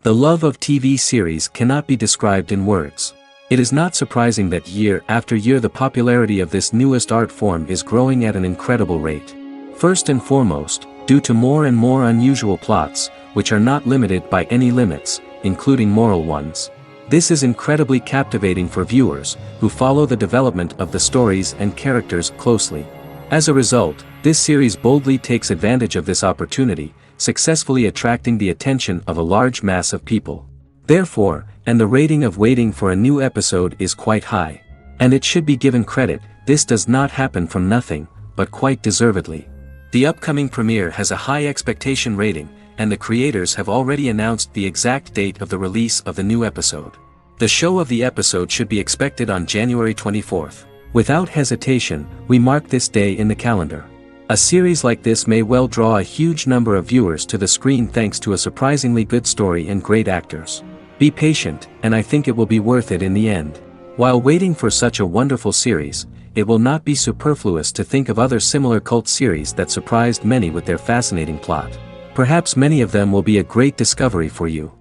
The love of TV series cannot be described in words. It is not surprising that year after year the popularity of this newest art form is growing at an incredible rate. First and foremost, due to more and more unusual plots, which are not limited by any limits, including moral ones. This is incredibly captivating for viewers, who follow the development of the stories and characters closely. As a result, this series boldly takes advantage of this opportunity, successfully attracting the attention of a large mass of people. Therefore, and the rating of waiting for a new episode is quite high. And it should be given credit, this does not happen from nothing, but quite deservedly. The upcoming premiere has a high expectation rating, and the creators have already announced the exact date of the release of the new episode. The show of the episode should be expected on January 24th. Without hesitation, we mark this day in the calendar. A series like this may well draw a huge number of viewers to the screen thanks to a surprisingly good story and great actors. Be patient, and I think it will be worth it in the end. While waiting for such a wonderful series, it will not be superfluous to think of other similar cult series that surprised many with their fascinating plot. Perhaps many of them will be a great discovery for you.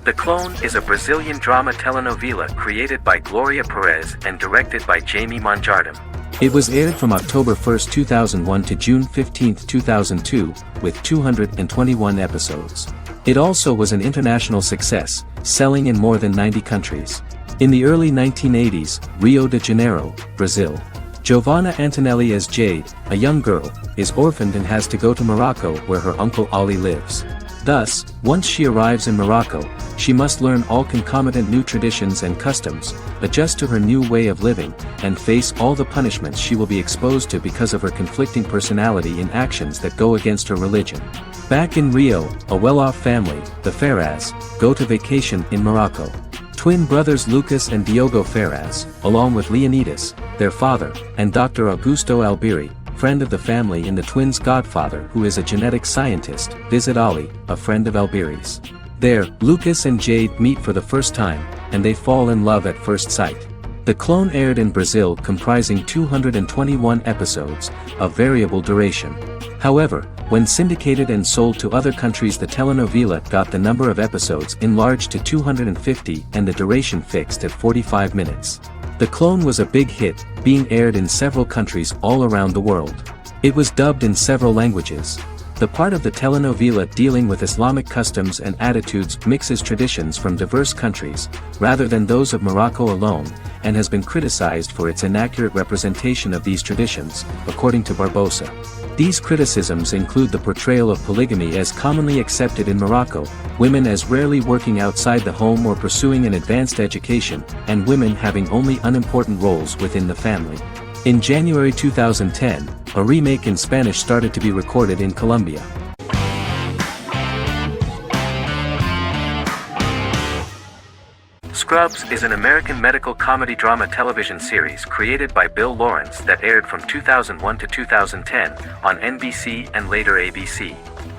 The Clone is a Brazilian drama telenovela created by Gloria Perez and directed by Jamie Monjardim. It was aired from October 1, 2001 to June 15, 2002, with 221 episodes. It also was an international success, selling in more than 90 countries. In the early 1980s, Rio de Janeiro, Brazil. Giovanna Antonelli as Jade, a young girl, is orphaned and has to go to Morocco where her uncle Ali lives. Thus, once she arrives in Morocco, she must learn all concomitant new traditions and customs, adjust to her new way of living, and face all the punishments she will be exposed to because of her conflicting personality in actions that go against her religion. Back in Rio, a well-off family, the Ferraz, go to vacation in Morocco. Twin brothers Lucas and Diogo Ferraz, along with Leonidas, their father, and Dr. Augusto Albiri, friend of the family and the twins' godfather who is a genetic scientist, visit Ali, a friend of Albiri's. There, Lucas and Jade meet for the first time, and they fall in love at first sight. The Clone aired in Brazil comprising 221 episodes, of variable duration. However, when syndicated and sold to other countries the telenovela got the number of episodes enlarged to 250 and the duration fixed at 45 minutes. The Clone was a big hit, being aired in several countries all around the world. It was dubbed in several languages. The part of the telenovela dealing with Islamic customs and attitudes mixes traditions from diverse countries, rather than those of Morocco alone, and has been criticized for its inaccurate representation of these traditions, according to Barbosa. These criticisms include the portrayal of polygamy as commonly accepted in Morocco, women as rarely working outside the home or pursuing an advanced education, and women having only unimportant roles within the family. In January 2010, a remake in Spanish started to be recorded in Colombia. Scrubs is an American medical comedy drama television series created by Bill Lawrence that aired from 2001 to 2010 on NBC and later ABC.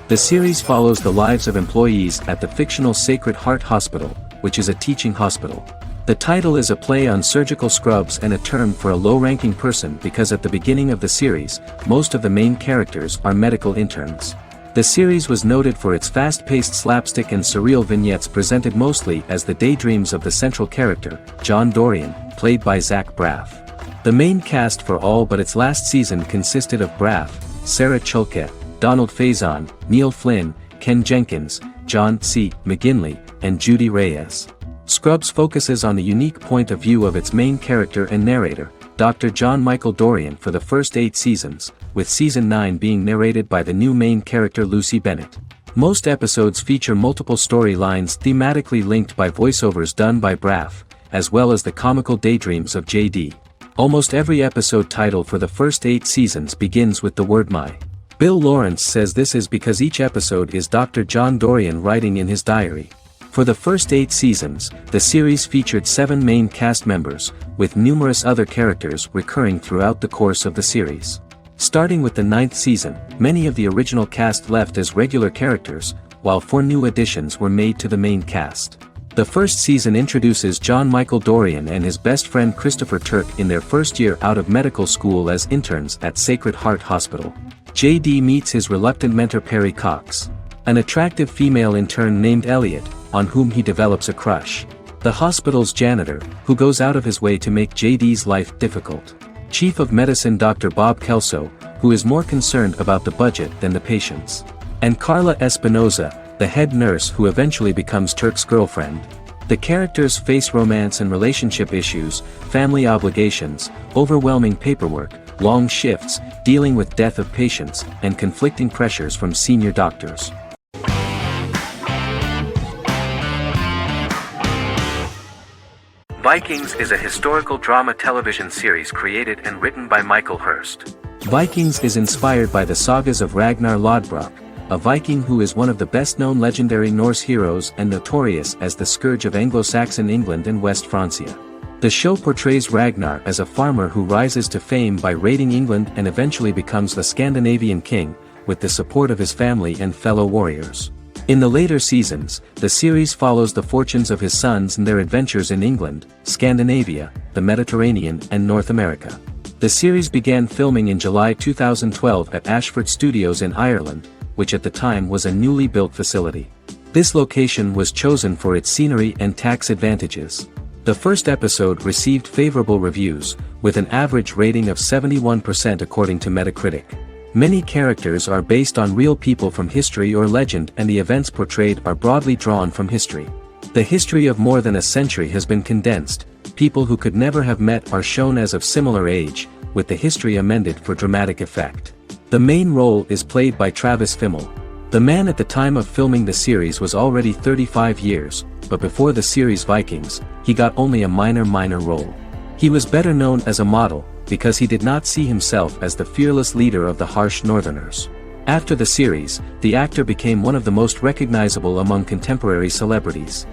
The series follows the lives of employees at the fictional Sacred Heart Hospital, which is a teaching hospital. The title is a play on surgical scrubs and a term for a low-ranking person because at the beginning of the series, most of the main characters are medical interns. The series was noted for its fast-paced slapstick and surreal vignettes presented mostly as the daydreams of the central character, John Dorian, played by Zach Braff. The main cast for all but its last season consisted of Braff, Sarah Chulke, Donald Faison, Neil Flynn, Ken Jenkins, John C. McGinley, and Judy Reyes. Scrubs focuses on the unique point of view of its main character and narrator, Dr. John Michael Dorian for the first 8 seasons, with season 9 being narrated by the new main character Lucy Bennett. Most episodes feature multiple storylines thematically linked by voiceovers done by Braff, as well as the comical daydreams of JD. Almost every episode title for the first 8 seasons begins with the word my. Bill Lawrence says this is because each episode is Dr. John Dorian writing in his diary. For the first 8 seasons, the series featured 7 main cast members, with numerous other characters recurring throughout the course of the series. Starting with the 9th season, many of the original cast left as regular characters, while 4 new additions were made to the main cast. The first season introduces John Michael Dorian and his best friend Christopher Turk in their first year out of medical school as interns at Sacred Heart Hospital. JD meets his reluctant mentor Perry Cox, an attractive female intern named Elliot, on whom he develops a crush. The hospital's janitor, who goes out of his way to make JD's life difficult. Chief of Medicine Dr. Bob Kelso, who is more concerned about the budget than the patients. And Carla Espinoza, the head nurse who eventually becomes Turk's girlfriend. The characters face romance and relationship issues, family obligations, overwhelming paperwork, long shifts, dealing with death of patients, and conflicting pressures from senior doctors. Vikings is a historical drama television series created and written by Michael Hurst. Vikings is inspired by the sagas of Ragnar Lodbrok, a Viking who is one of the best-known legendary Norse heroes and notorious as the scourge of Anglo-Saxon England and West Francia. The show portrays Ragnar as a farmer who rises to fame by raiding England and eventually becomes the Scandinavian king, with the support of his family and fellow warriors. In the later seasons, the series follows the fortunes of his sons and their adventures in England, Scandinavia, the Mediterranean and North America. The series began filming in July 2012 at Ashford Studios in Ireland, which at the time was a newly built facility. This location was chosen for its scenery and tax advantages. The first episode received favorable reviews, with an average rating of 71% according to Metacritic. Many characters are based on real people from history or legend, and the events portrayed are broadly drawn from history. The history of more than a century has been condensed. People who could never have met are shown as of similar age, with the history amended for dramatic effect. The main role is played by Travis Fimmel. The man at the time of filming the series was already 35 years, but before the series Vikings, he got only a minor role. He was better known as a model, because he did not see himself as the fearless leader of the harsh Northerners. After the series, the actor became one of the most recognizable among contemporary celebrities.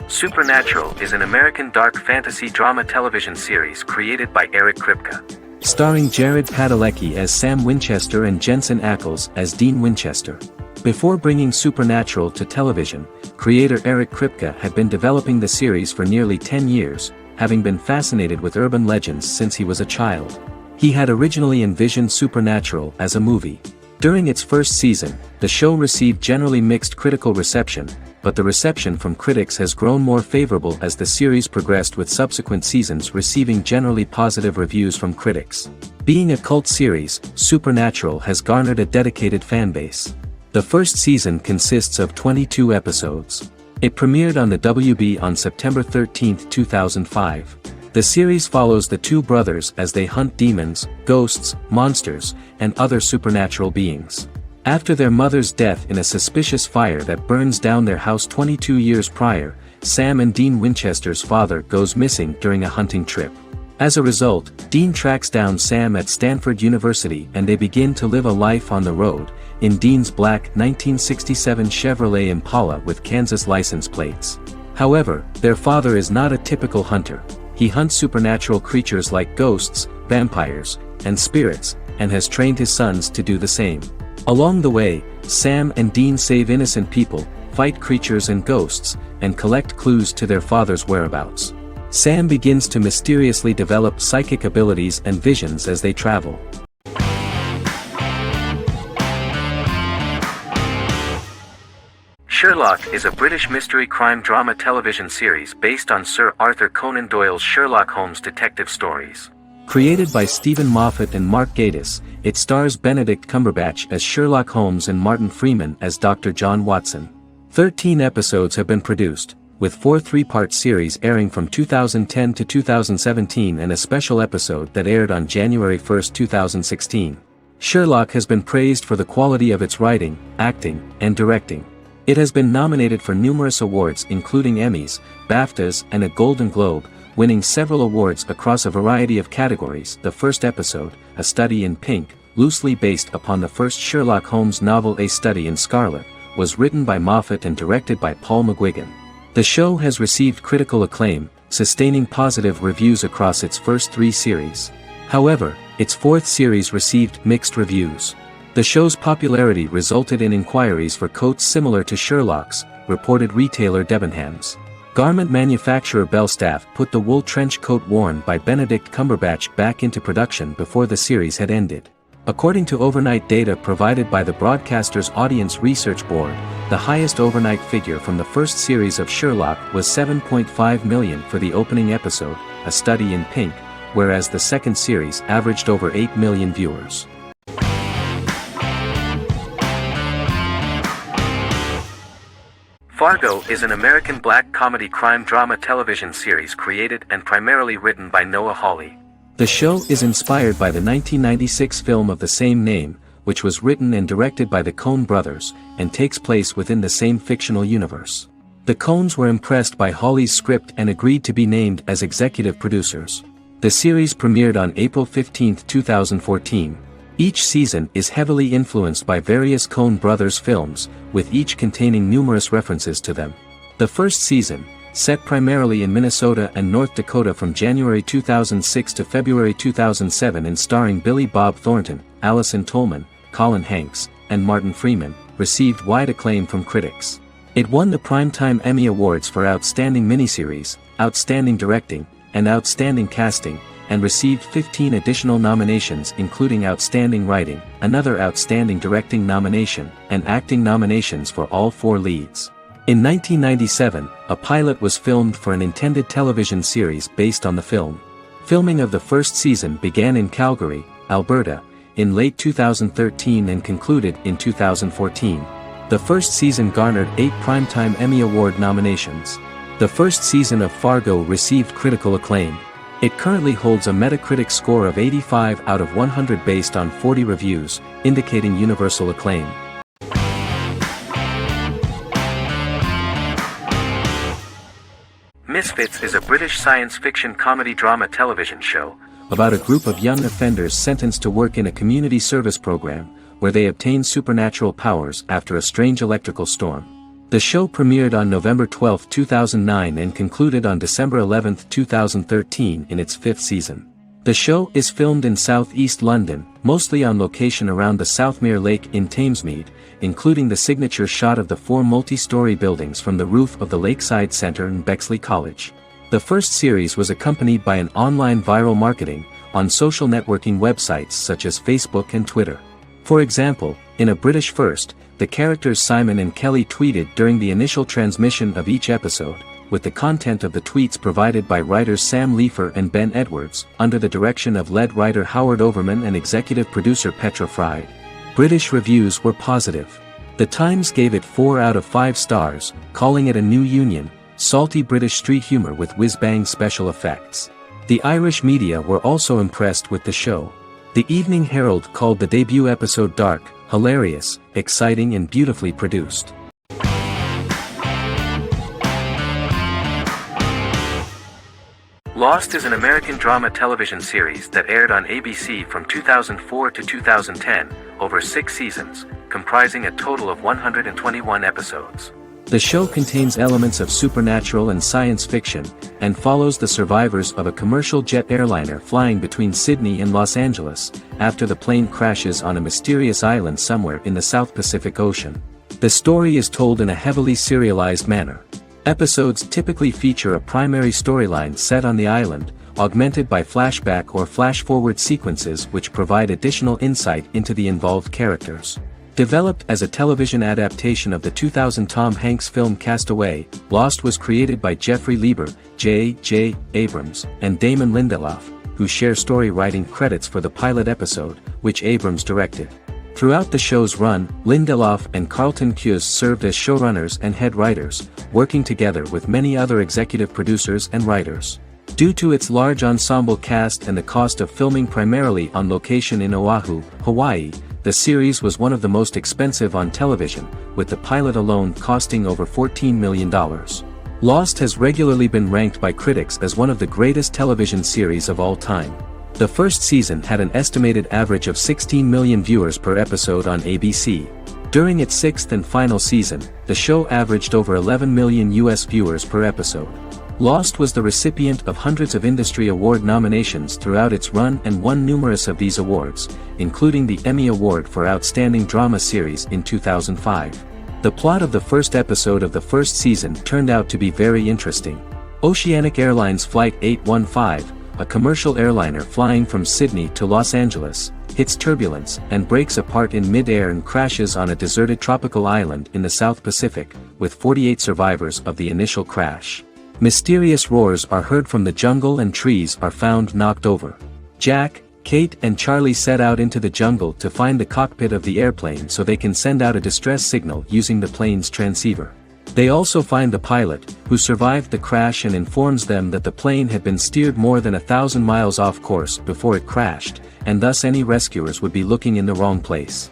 Supernatural is an American dark fantasy drama television series created by Eric Kripke. Starring Jared Padalecki as Sam Winchester and Jensen Ackles as Dean Winchester. Before bringing Supernatural to television, creator Eric Kripke had been developing the series for nearly 10 years, having been fascinated with urban legends since he was a child. He had originally envisioned Supernatural as a movie. During its first season, the show received generally mixed critical reception, but the reception from critics has grown more favorable as the series progressed, with subsequent seasons receiving generally positive reviews from critics. Being a cult series, Supernatural has garnered a dedicated fanbase. The first season consists of 22 episodes. It premiered on the WB on September 13, 2005. The series follows the two brothers as they hunt demons, ghosts, monsters, and other supernatural beings. After their mother's death in a suspicious fire that burns down their house 22 years prior, Sam and Dean Winchester's father goes missing during a hunting trip. As a result, Dean tracks down Sam at Stanford University and they begin to live a life on the road, in Dean's black 1967 Chevrolet Impala with Kansas license plates. However, their father is not a typical hunter. He hunts supernatural creatures like ghosts, vampires, and spirits, and has trained his sons to do the same. Along the way, Sam and Dean save innocent people, fight creatures and ghosts, and collect clues to their father's whereabouts. Sam begins to mysteriously develop psychic abilities and visions as they travel. Sherlock is a British mystery crime drama television series based on Sir Arthur Conan Doyle's Sherlock Holmes detective stories. Created by Stephen Moffat and Mark Gatiss, it stars Benedict Cumberbatch as Sherlock Holmes and Martin Freeman as Dr. John Watson. 13 episodes have been produced, with 4 three-part series airing from 2010 to 2017 and a special episode that aired on January 1, 2016. Sherlock has been praised for the quality of its writing, acting, and directing. It has been nominated for numerous awards including Emmys, BAFTAs, and a Golden Globe, winning several awards across a variety of categories. The first episode, A Study in Pink, loosely based upon the first Sherlock Holmes novel A Study in Scarlet, was written by Moffat and directed by Paul McGuigan. The show has received critical acclaim, sustaining positive reviews across its first 3 series. However, its 4th series received mixed reviews. The show's popularity resulted in inquiries for coats similar to Sherlock's, reported retailer Debenhams. Garment manufacturer Belstaff put the wool trench coat worn by Benedict Cumberbatch back into production before the series had ended. According to overnight data provided by the broadcaster's Audience Research Board, the highest overnight figure from the first series of Sherlock was 7.5 million for the opening episode, A Study in Pink, whereas the second series averaged over 8 million viewers. Fargo is an American black comedy crime drama television series created and primarily written by Noah Hawley. The show is inspired by the 1996 film of the same name, which was written and directed by the Coen brothers, and takes place within the same fictional universe. The Coens were impressed by Hawley's script and agreed to be named as executive producers. The series premiered on April 15, 2014. Each season is heavily influenced by various Coen brothers films, with each containing numerous references to them. The first season, set primarily in Minnesota and North Dakota from January 2006 to February 2007 and starring Billy Bob Thornton, Allison Tolman, Colin Hanks, and Martin Freeman, received wide acclaim from critics. It won the Primetime Emmy Awards for Outstanding Miniseries, Outstanding Directing, and Outstanding Casting, and received 15 additional nominations including Outstanding Writing, another Outstanding Directing nomination, and acting nominations for all 4 leads. In 1997, a pilot was filmed for an intended television series based on the film. Filming of the first season began in Calgary, Alberta, in late 2013 and concluded in 2014. The first season garnered 8 Primetime Emmy Award nominations. The first season of Fargo received critical acclaim. It currently holds a Metacritic score of 85 out of 100 based on 40 reviews, indicating universal acclaim. Misfits is a British science fiction comedy drama television show about a group of young offenders sentenced to work in a community service program, where they obtain supernatural powers after a strange electrical storm. The show premiered on November 12, 2009 and concluded on December 11, 2013 in its 5th season. The show is filmed in southeast London, mostly on location around the Southmere Lake in Thamesmead, including the signature shot of the 4 multi-story buildings from the roof of the Lakeside Centre in Bexley College. The first series was accompanied by an online viral marketing on social networking websites such as Facebook and Twitter. For example, in a British first, the characters Simon and Kelly tweeted during the initial transmission of each episode, with the content of the tweets provided by writers Sam Leifer and Ben Edwards, under the direction of lead writer Howard Overman and executive producer Petra Fried. British reviews were positive. The Times gave it 4 out of 5 stars, calling it a new union, salty British street humour with whiz-bang special effects. The Irish media were also impressed with the show. The Evening Herald called the debut episode dark, hilarious, exciting and beautifully produced. Lost is an American drama television series that aired on ABC from 2004 to 2010, over 6 seasons, comprising a total of 121 episodes. The show contains elements of supernatural and science fiction, and follows the survivors of a commercial jet airliner flying between Sydney and Los Angeles, after the plane crashes on a mysterious island somewhere in the South Pacific Ocean. The story is told in a heavily serialized manner. Episodes typically feature a primary storyline set on the island, augmented by flashback or flash-forward sequences which provide additional insight into the involved characters. Developed as a television adaptation of the 2000 Tom Hanks film Castaway, Lost was created by Jeffrey Lieber, J.J. Abrams, and Damon Lindelof, who share story writing credits for the pilot episode, which Abrams directed. Throughout the show's run, Lindelof and Carlton Cuse served as showrunners and head writers, working together with many other executive producers and writers. Due to its large ensemble cast and the cost of filming primarily on location in Oahu, Hawaii, the series was one of the most expensive on television, with the pilot alone costing over $14 million. Lost has regularly been ranked by critics as one of the greatest television series of all time. The first season had an estimated average of 16 million viewers per episode on ABC. During its 6th and final season, the show averaged over 11 million US viewers per episode. Lost was the recipient of hundreds of industry award nominations throughout its run and won numerous of these awards, including the Emmy Award for Outstanding Drama Series in 2005. The plot of the first episode of the first season turned out to be very interesting. Oceanic Airlines Flight 815, a commercial airliner flying from Sydney to Los Angeles, hits turbulence and breaks apart in mid-air and crashes on a deserted tropical island in the South Pacific, with 48 survivors of the initial crash. Mysterious roars are heard from the jungle and trees are found knocked over. Jack, Kate and Charlie set out into the jungle to find the cockpit of the airplane so they can send out a distress signal using the plane's transceiver. They also find the pilot, who survived the crash and informs them that the plane had been steered more than 1,000 miles off course before it crashed, and thus any rescuers would be looking in the wrong place.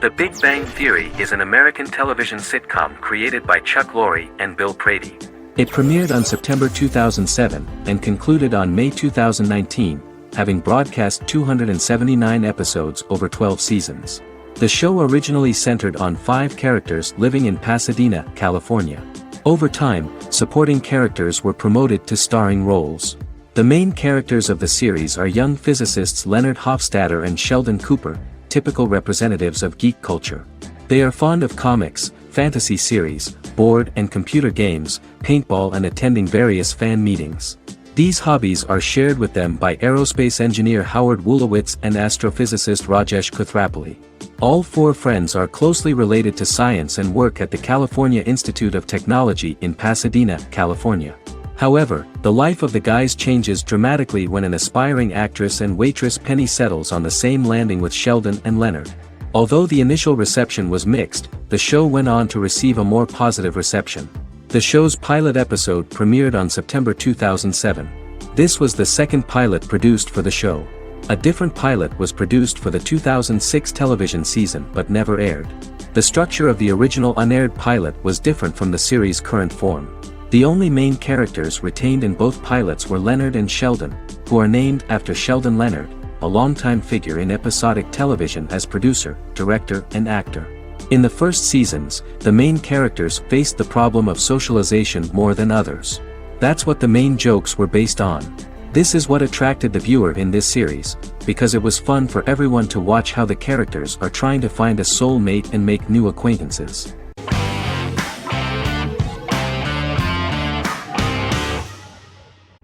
The Big Bang Theory is an American television sitcom created by Chuck Lorre and Bill Prady. It premiered on September 2007 and concluded on May 2019, having broadcast 279 episodes over 12 seasons. The show originally centered on 5 characters living in Pasadena, California. Over time, supporting characters were promoted to starring roles. The main characters of the series are young physicists Leonard Hofstadter and Sheldon Cooper, typical representatives of geek culture. They are fond of comics, fantasy series, board and computer games, paintball and attending various fan meetings. These hobbies are shared with them by aerospace engineer Howard Wolowitz and astrophysicist Rajesh Kuthrapalli. All 4 friends are closely related to science and work at the California Institute of Technology in Pasadena, California. However, the life of the guys changes dramatically when an aspiring actress and waitress Penny settles on the same landing with Sheldon and Leonard. Although the initial reception was mixed, the show went on to receive a more positive reception. The show's pilot episode premiered on September 2007. This was the second pilot produced for the show. A different pilot was produced for the 2006 television season but never aired. The structure of the original unaired pilot was different from the series' current form. The only main characters retained in both pilots were Leonard and Sheldon, who are named after Sheldon Leonard, a longtime figure in episodic television as producer, director and actor. In the first seasons, the main characters faced the problem of socialization more than others. That's what the main jokes were based on. This is what attracted the viewer in this series, because it was fun for everyone to watch how the characters are trying to find a soulmate and make new acquaintances.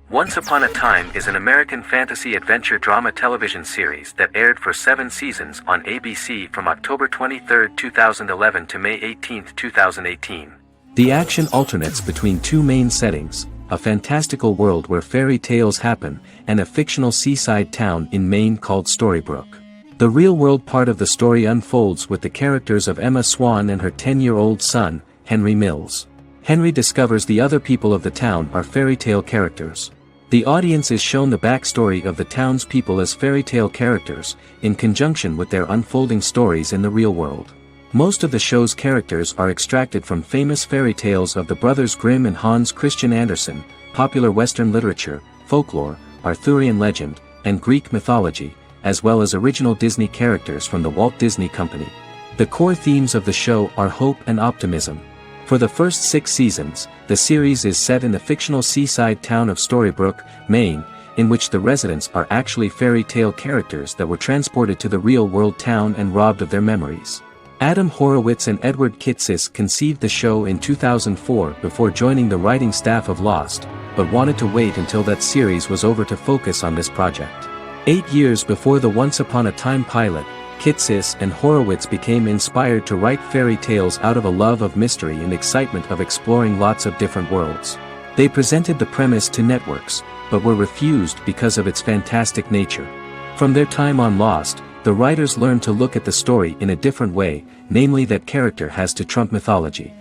Once Upon a Time is an American fantasy adventure drama television series that aired for 7 seasons on ABC from October 23, 2011 to May 18, 2018. The action alternates between 2 main settings, a fantastical world where fairy tales happen, and a fictional seaside town in Maine called Storybrooke. The real-world part of the story unfolds with the characters of Emma Swan and her 10-year-old son, Henry Mills. Henry discovers the other people of the town are fairy tale characters. The audience is shown the backstory of the town's people as fairy tale characters, in conjunction with their unfolding stories in the real world. Most of the show's characters are extracted from famous fairy tales of the Brothers Grimm and Hans Christian Andersen, popular Western literature, folklore, Arthurian legend, and Greek mythology, as well as original Disney characters from the Walt Disney Company. The core themes of the show are hope and optimism. For the first 6 seasons, the series is set in the fictional seaside town of Storybrooke, Maine, in which the residents are actually fairy tale characters that were transported to the real-world town and robbed of their memories. Adam Horowitz and Edward Kitsis conceived the show in 2004 before joining the writing staff of Lost, but wanted to wait until that series was over to focus on this project. 8 years before the Once Upon a Time pilot, Kitsis and Horowitz became inspired to write fairy tales out of a love of mystery and excitement of exploring lots of different worlds. They presented the premise to networks, but were refused because of its fantastic nature. From their time on Lost, the writers learned to look at the story in a different way, namely that character has to trump mythology.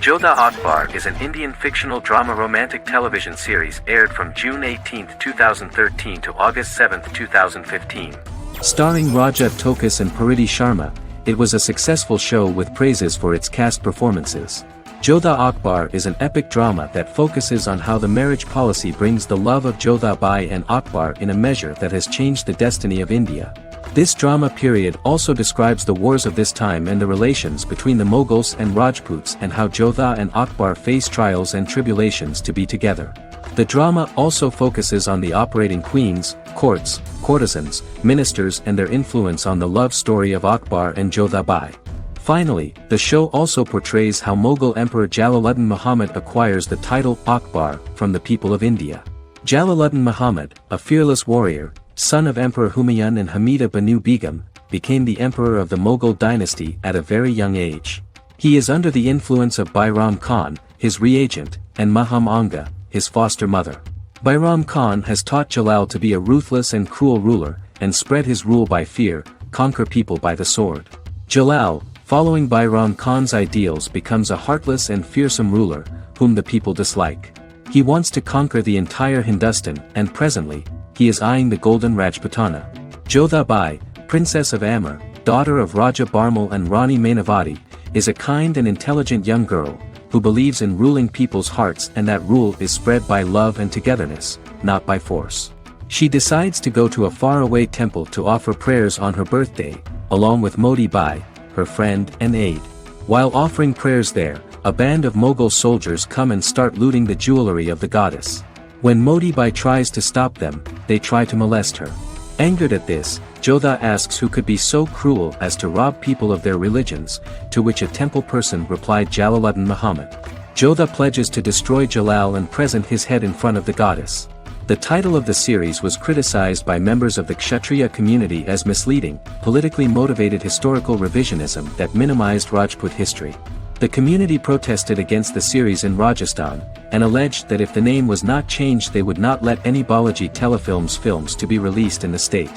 Jodha Akbar is an Indian fictional drama romantic television series aired from June 18, 2013 to August 7, 2015. Starring Raja Tokas and Pariti Sharma, it was a successful show with praises for its cast performances. Jodha Akbar is an epic drama that focuses on how the marriage policy brings the love of Jodha Bai and Akbar in a measure that has changed the destiny of India. This drama period also describes the wars of this time and the relations between the Mughals and Rajputs and how Jodha and Akbar face trials and tribulations to be together. The drama also focuses on the operating queens, courts, courtesans, ministers and their influence on the love story of Akbar and Jodha Bai. Finally, the show also portrays how Mughal Emperor Jalaluddin Muhammad acquires the title Akbar from the people of India. Jalaluddin Muhammad, a fearless warrior, son of Emperor Humayun and Hamida Banu Begum, became the emperor of the Mughal dynasty at a very young age. He is under the influence of Bairam Khan, his reagent, and Maham Anga, his foster mother. Bairam Khan has taught Jalal to be a ruthless and cruel ruler, and spread his rule by fear, conquer people by the sword. Jalal, following Bairam Khan's ideals, becomes a heartless and fearsome ruler, whom the people dislike. He wants to conquer the entire Hindustan, and presently, he is eyeing the golden Rajputana. Jodha Bai, Princess of Amber, daughter of Raja Barmal and Rani Mainavati, is a kind and intelligent young girl, who believes in ruling people's hearts and that rule is spread by love and togetherness, not by force. She decides to go to a faraway temple to offer prayers on her birthday, along with Modi Bai, her friend and aide. While offering prayers there, a band of Mughal soldiers come and start looting the jewelry of the goddess. When Modi Bai tries to stop them, they try to molest her. Angered at this, Jodha asks who could be so cruel as to rob people of their religions, to which a temple person replied Jalaluddin Muhammad. Jodha pledges to destroy Jalal and present his head in front of the goddess. The title of the series was criticized by members of the Kshatriya community as misleading, politically motivated historical revisionism that minimized Rajput history. The community protested against the series in Rajasthan, and alleged that if the name was not changed they would not let any Balaji Telefilms films to be released in the state.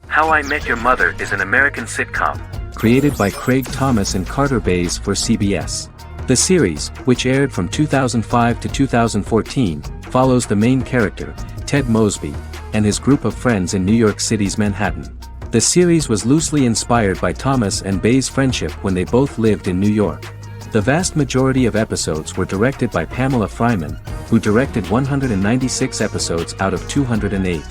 How I Met Your Mother is an American sitcom, created by Craig Thomas and Carter Bays for CBS. The series, which aired from 2005 to 2014, follows the main character, Ted Mosby, and his group of friends in New York City's Manhattan. The series was loosely inspired by Thomas and Bays' friendship when they both lived in New York. The vast majority of episodes were directed by Pamela Fryman, who directed 196 episodes out of 208.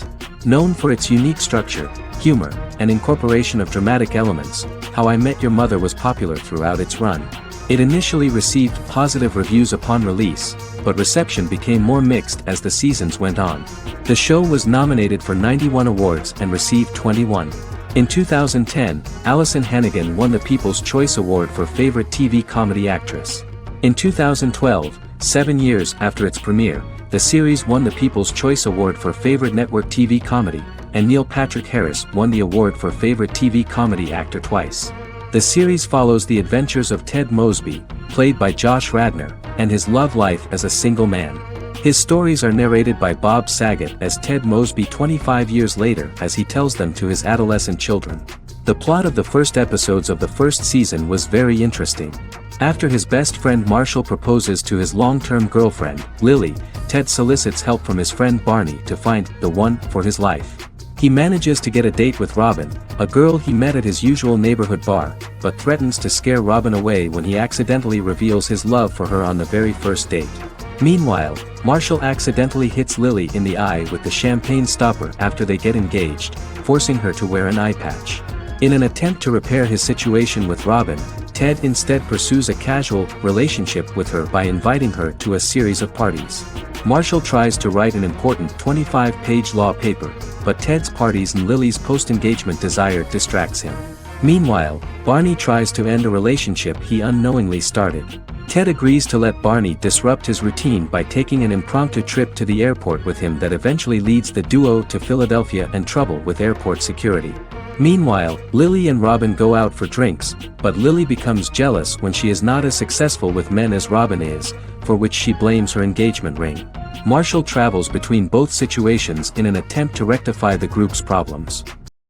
Known for its unique structure, humor, and incorporation of dramatic elements, How I Met Your Mother was popular throughout its run. It initially received positive reviews upon release, but reception became more mixed as the seasons went on. The show was nominated for 91 awards and received 21. In 2010, Allison Hannigan won the People's Choice Award for Favorite TV Comedy Actress. In 2012, 7 years after its premiere, the series won the People's Choice Award for Favorite Network TV Comedy, and Neil Patrick Harris won the award for Favorite TV Comedy Actor twice. The series follows the adventures of Ted Mosby, played by Josh Radnor, and his love life as a single man. His stories are narrated by Bob Saget as Ted Mosby 25 years later as he tells them to his adolescent children. The plot of the first episodes of the first season was very interesting. After his best friend Marshall proposes to his long-term girlfriend, Lily, Ted solicits help from his friend Barney to find the one for his life. He manages to get a date with Robin, a girl he met at his usual neighborhood bar, but threatens to scare Robin away when he accidentally reveals his love for her on the very first date. Meanwhile, Marshall accidentally hits Lily in the eye with the champagne stopper after they get engaged, forcing her to wear an eye patch. In an attempt to repair his situation with Robin, Ted instead pursues a casual relationship with her by inviting her to a series of parties. Marshall tries to write an important 25-page law paper, but Ted's parties and Lily's post-engagement desire distracts him. Meanwhile, Barney tries to end a relationship he unknowingly started. Ted agrees to let Barney disrupt his routine by taking an impromptu trip to the airport with him that eventually leads the duo to Philadelphia and trouble with airport security. Meanwhile, Lily and Robin go out for drinks, but Lily becomes jealous when she is not as successful with men as Robin is, for which she blames her engagement ring. Marshall travels between both situations in an attempt to rectify the group's problems.